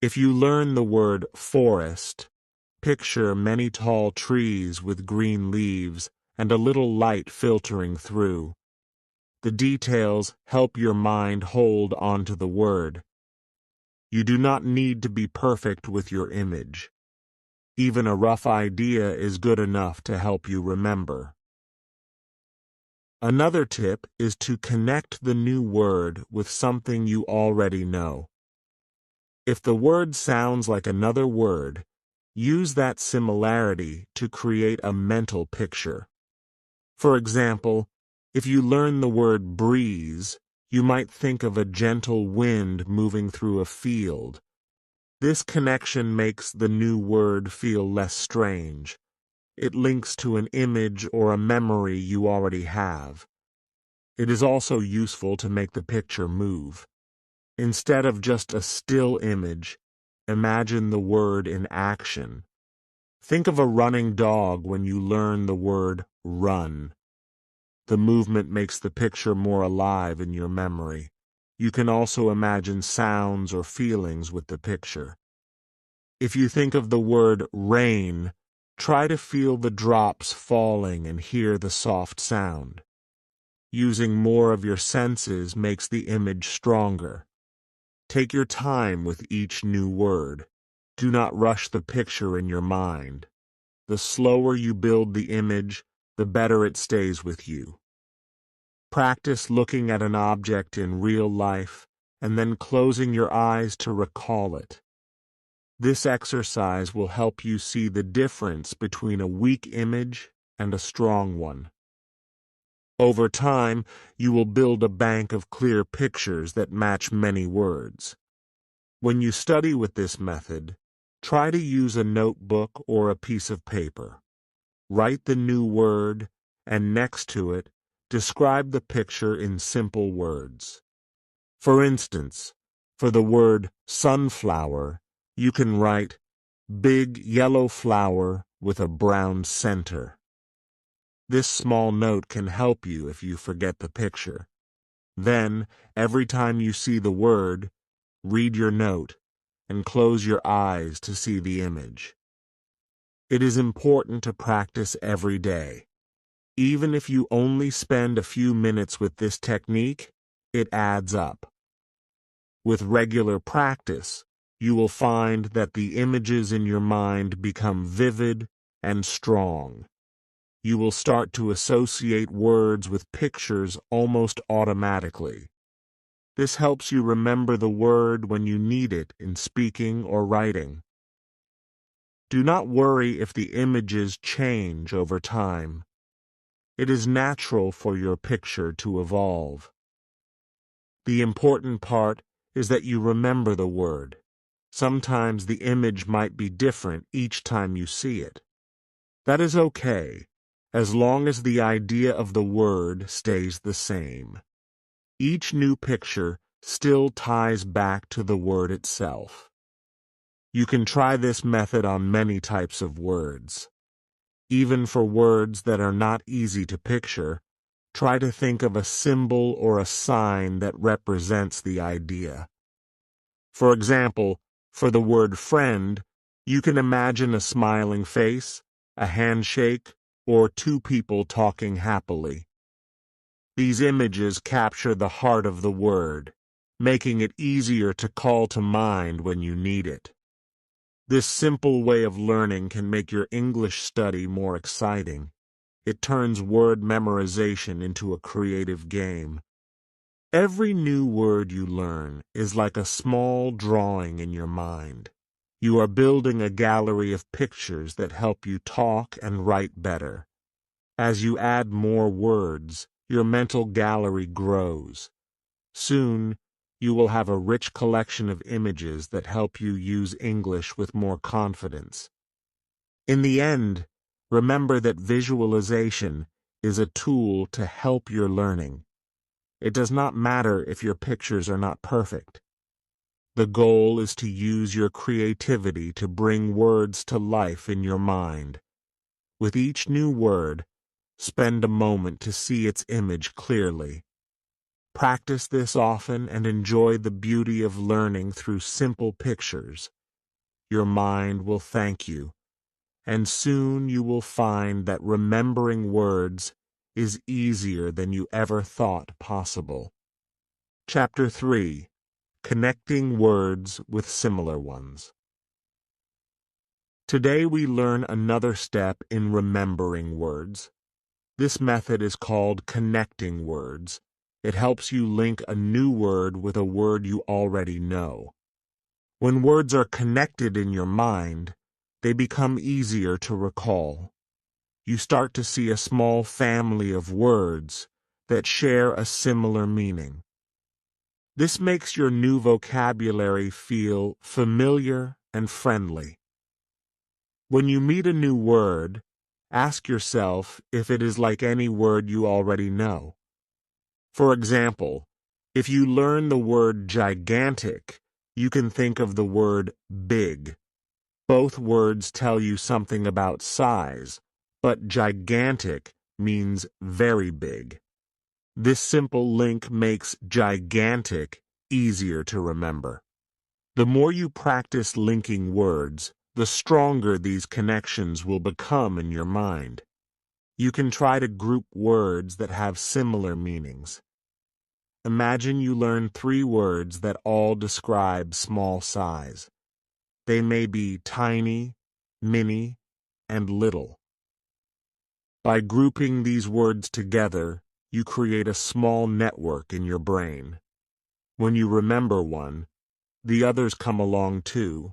If you learn the word forest, picture many tall trees with green leaves and a little light filtering through. The details help your mind hold onto the word. You do not need to be perfect with your image. Even a rough idea is good enough to help you remember. Another tip is to connect the new word with something you already know. If the word sounds like another word, use that similarity to create a mental picture. For example, if you learn the word breeze, you might think of a gentle wind moving through a field. This connection makes the new word feel less strange. It links to an image or a memory you already have. It is also useful to make the picture move. Instead of just a still image, imagine the word in action. Think of a running dog when you learn the word run. The movement makes the picture more alive in your memory. You can also imagine sounds or feelings with the picture. If you think of the word rain, try to feel the drops falling and hear the soft sound. Using more of your senses makes the image stronger. Take your time with each new word. Do not rush the picture in your mind. The slower you build the image, the better it stays with you. Practice looking at an object in real life and then closing your eyes to recall it. This exercise will help you see the difference between a weak image and a strong one. Over time, you will build a bank of clear pictures that match many words. When you study with this method, try to use a notebook or a piece of paper. Write the new word, and next to it, describe the picture in simple words. For instance, for the word sunflower, you can write big yellow flower with a brown center. This small note can help you if you forget the picture. Then, every time you see the word, read your note and close your eyes to see the image. It is important to practice every day. Even if you only spend a few minutes with this technique, it adds up. With regular practice, you will find that the images in your mind become vivid and strong. You will start to associate words with pictures almost automatically. This helps you remember the word when you need it in speaking or writing. Do not worry if the images change over time. It is natural for your picture to evolve. The important part is that you remember the word. Sometimes the image might be different each time you see it. That is okay, as long as the idea of the word stays the same. Each new picture still ties back to the word itself. You can try this method on many types of words. Even for words that are not easy to picture, try to think of a symbol or a sign that represents the idea. For example, for the word friend, you can imagine a smiling face, a handshake, or two people talking happily. These images capture the heart of the word, making it easier to call to mind when you need it. This simple way of learning can make your English study more exciting. It turns word memorization into a creative game. Every new word you learn is like a small drawing in your mind. You are building a gallery of pictures that help you talk and write better. As you add more words, your mental gallery grows. Soon, you will have a rich collection of images that help you use English with more confidence. In the end, remember that visualization is a tool to help your learning. It does not matter if your pictures are not perfect. The goal is to use your creativity to bring words to life in your mind. With each new word, spend a moment to see its image clearly. Practice this often and enjoy the beauty of learning through simple pictures. Your mind will thank you, and soon you will find that remembering words is easier than you ever thought possible. Chapter 3. Connecting Words with Similar Ones. Today we learn another step in remembering words. This method is called connecting words. It helps you link a new word with a word you already know. When words are connected in your mind, they become easier to recall. You start to see a small family of words that share a similar meaning. This makes your new vocabulary feel familiar and friendly. When you meet a new word, ask yourself if it is like any word you already know. For example, if you learn the word gigantic, you can think of the word big. Both words tell you something about size, but gigantic means very big. This simple link makes gigantic easier to remember. The more you practice linking words, the stronger these connections will become in your mind. You can try to group words that have similar meanings. Imagine you learn 3 words that all describe small size. They may be tiny, mini, and little. By grouping these words together, you create a small network in your brain. When you remember one, the others come along too.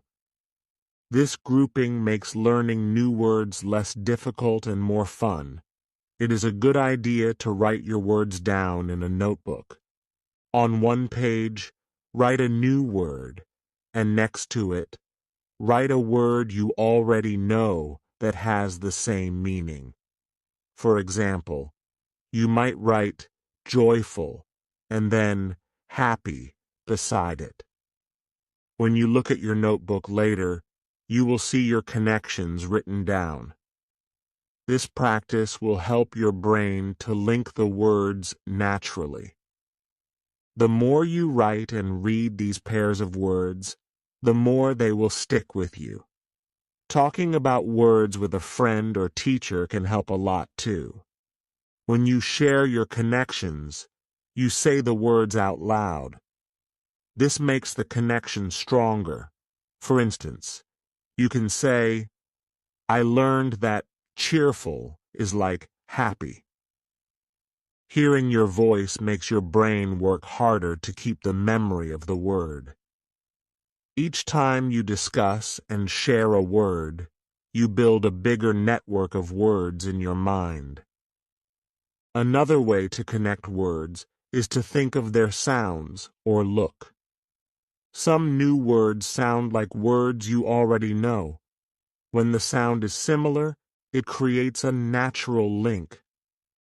This grouping makes learning new words less difficult and more fun. It is a good idea to write your words down in a notebook. On one page, write a new word, and next to it, write a word you already know that has the same meaning. For example, you might write joyful and then happy beside it. When you look at your notebook later, you will see your connections written down. This practice will help your brain to link the words naturally. The more you write and read these pairs of words, the more they will stick with you. Talking about words with a friend or teacher can help a lot too. When you share your connections, you say the words out loud. This makes the connection stronger. For instance, you can say, I learned that cheerful is like happy. Hearing your voice makes your brain work harder to keep the memory of the word. Each time you discuss and share a word, you build a bigger network of words in your mind. Another way to connect words is to think of their sounds or look. Some new words sound like words you already know. When the sound is similar, it creates a natural link.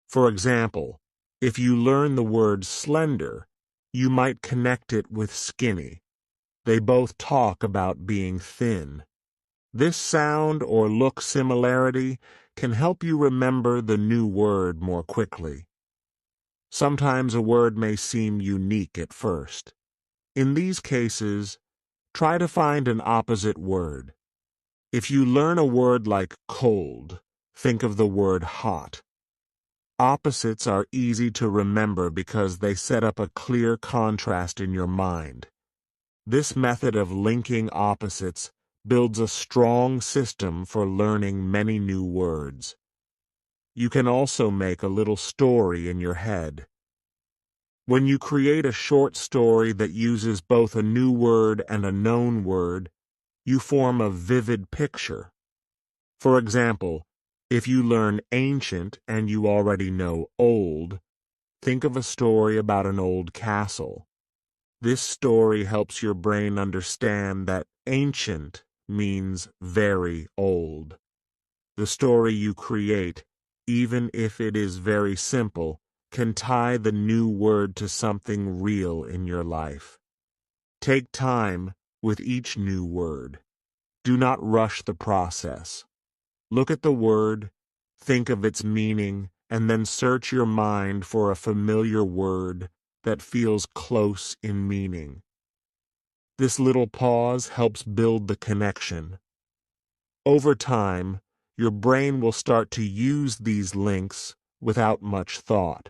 For example, if you learn the word slender, you might connect it with skinny. They both talk about being thin. This sound or look similarity can help you remember the new word more quickly. Sometimes a word may seem unique at first. In these cases, try to find an opposite word. If you learn a word like cold, think of the word hot. Opposites are easy to remember because they set up a clear contrast in your mind. This method of linking opposites builds a strong system for learning many new words. You can also make a little story in your head. When you create a short story that uses both a new word and a known word, you form a vivid picture. For example, if you learn ancient and you already know old, think of a story about an old castle. This story helps your brain understand that ancient means very old. The story you create, even if it is very simple, can tie the new word to something real in your life. Take time with each new word. Do not rush the process. Look at the word, think of its meaning, and then search your mind for a familiar word that feels close in meaning. This little pause helps build the connection. Over time, your brain will start to use these links without much thought.